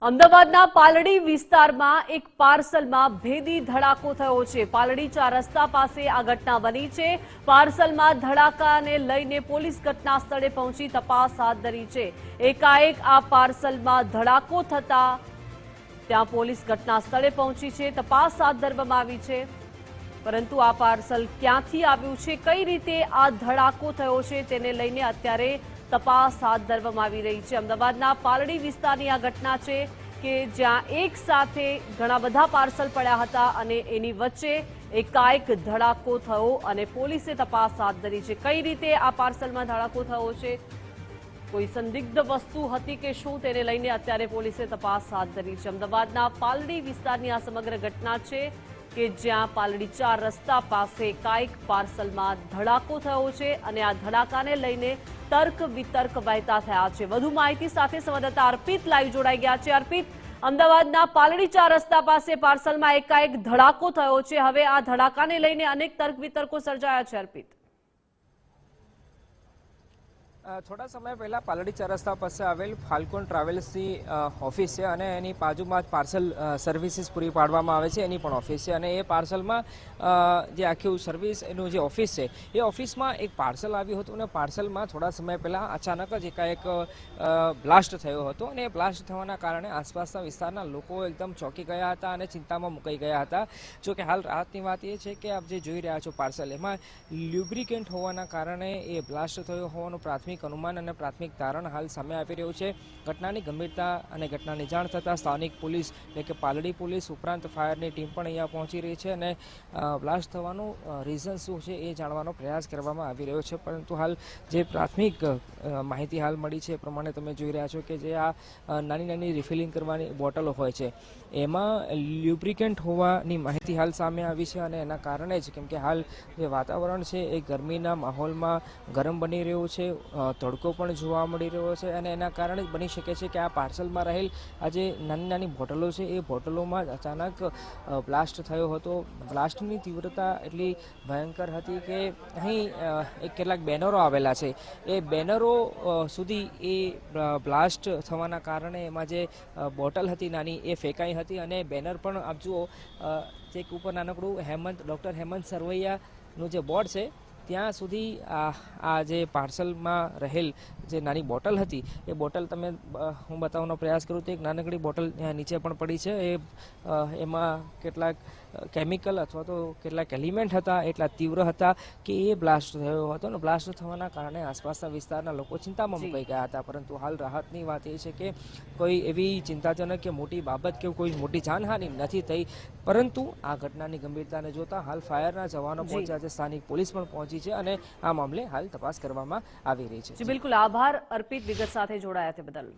અમદાવાદના પાલડી વિસ્તારમાં એક પાર્સલમાં ભેદી ધડાકો થયો છે। પાલડી 4 રસ્તા પાસે આ ઘટના બની છે। પાર્સલમાં ધડાકાને લઈને પોલીસ ઘટના સ્થળે પહોંચી તપાસ હાથ ધરી છે। એકાએક આ પાર્સલમાં ધડાકો થતા ત્યાં પોલીસ ઘટના સ્થળે પહોંચી છે, તપાસ હાથ ધરવામાં આવી છે। પરંતુ આ પાર્સલ ક્યાંથી આવ્યું છે, કઈ રીતે આ ધડાકો થયો છે તેને લઈને અત્યારે તપાસ હાથ ધરવામાં આવી રહી છે। અમદાવાદના પાલડી વિસ્તારની આ ઘટના છે કે જ્યાં એક સાથે ઘણા બધા પાર્સલ પડ્યા હતા અને એની વચ્ચે એકાએક ધડાકો થયો અને પોલીસે તપાસ હાથ ધરી છે। કઈ રીતે આ પાર્સલમાં ધડાકો થયો છે, કોઈ સંદિગ્ધ વસ્તુ હતી કે શું, તેને લઈને અત્યારે પોલીસે તપાસ હાથ ધરી છે। અમદાવાદના પાલડી વિસ્તારની આ સમગ્ર ઘટના છે કે જ્યાં પાલડી 4 રસ્તા પાસે એકાએક પાર્સલમાં ધડાકો થયો છે અને આ ધડાકાને લઈને તર્ક વિતર્ક વહેતા થયા છે। વધુ માહિતી સાથે સંવાદદાતા અર્પિત લાઈવ જોડાઈ ગયા છે। અર્પિત, અમદાવાદના પાલડી 4 રસ્તા પાસે પાર્સલમાં એકાએક ધડાકો થયો છે, હવે આ ધડાકાને લઈને અનેક તર્ક વિતર્કો સર્જાયા છે। અર્પિત, થોડા સમય પહેલા પાલડી 4 રસ્તા પાસે આવેલ ફાલ્કોન ટ્રાવેલ્સની ઓફિસ છે અને એની બાજુમાં જ પાર્સલ સર્વિસીસ પૂરી પાડવામાં આવે છે, એની પણ ઓફિસ છે। અને એ પાર્સલમાં જે આખી સર્વિસ એનું જે ઓફિસ છે એ ઓફિસમાં એક પાર્સલ આવ્યું હતું અને પાર્સલમાં થોડા સમય પહેલાં અચાનક જ એકાએક બ્લાસ્ટ થયો હતો અને બ્લાસ્ટ થવાના કારણે આસપાસના વિસ્તારના લોકો એકદમ ચોંકી ગયા હતા અને ચિંતામાં મુકાઈ ગયા હતા। જો કે હાલ રાહતની વાત એ છે કે આપ જે જોઈ રહ્યા છો પાર્સલ, એમાં લ્યુબ્રિકેન્ટ હોવાના કારણે એ બ્લાસ્ટ થયો હોવાનું પ્રાથમિક અનુમાન અને પ્રાથમિક તારણ હાલ સામે આવી રહ્યું છે। ઘટનાની ગંભીરતા અને ઘટનાની જાણ થતાં સ્થાનિક પોલીસ એટલે કે પાલડી પોલીસ ઉપરાંત ફાયરની ટીમ પણ અહીંયા પહોંચી રહી છે અને બ્લાસ્ટ થવાનું રીઝન શું છે એ જાણવાનો પ્રયાસ કરવામાં આવી રહ્યો છે। પરંતુ હાલ જે પ્રાથમિક માહિતી હાલ મળી છે એ પ્રમાણે તમે જોઈ રહ્યા છો કે જે આ નાની નાની રિફિલિંગ કરવાની બોટલો હોય છે એમાં લ્યુબ્રિકેન્ટ હોવાની માહિતી હાલ સામે આવી છે અને એના કારણે જ, કેમ કે હાલ જે વાતાવરણ છે એ ગરમીના માહોલમાં ગરમ બની રહ્યું છે, તડકો પણ જોવા મળી રહ્યો છે અને એના કારણે જ બની શકે છે કે આ પાર્સલમાં રહેલ આ જે નાની નાની બોટલો છે એ બોટલોમાં અચાનક બ્લાસ્ટ થયો હતો। બ્લાસ્ટની તીવ્રતા એટલી ભયંકર હતી કે અહીં કેટલાક બેનરો આવેલા છે, એ બેનરો સુધી એ બ્લાસ્ટ થવાના કારણે એમાં જે બોટલ હતી નાની એ ફેંકાઈ હતી અને બેનર પણ આપ જુઓ ચેક ઉપર નાનકડું ડૉક્ટર હેમંત સરવૈયાનું જે બોર્ડ છે ત્યાં સુધી આ જે પાર્સલમાં રહેલ જે નાની બોટલ હતી એ બોટલ તમે હું બતાવવાનો પ્રયાસ કરું તો એક નાનકડી બોટલ નીચે પણ પડી છે, એમાં કેટલાક કેમિકલ અથવા તો કેટલાક એલિમેન્ટ હતા એટલા તીવ્ર હતા કે એ બ્લાસ્ટ થયો હતો અને બ્લાસ્ટ થવાના કારણે આસપાસના વિસ્તારના લોકો ચિંતામાં મુકાઈ ગયા હતા। પરંતુ હાલ રાહતની વાત એ છે કે કોઈ એવી ચિંતાજનક કે મોટી બાબત કે કોઈ મોટી જાનહાનિ નથી થઈ, પરંતુ આ ઘટનાની ગંભીરતાને જોતા હાલ ફાયરના જવાનો પહોંચ્યા છે, સ્થાનિક પોલીસ પણ પહોંચી છે અને આ મામલે હાલ તપાસ કરવામાં આવી રહી છે। બિલકુલ, આભાર અર્પિત વિગત સાથે જોડાયા તે બદલ।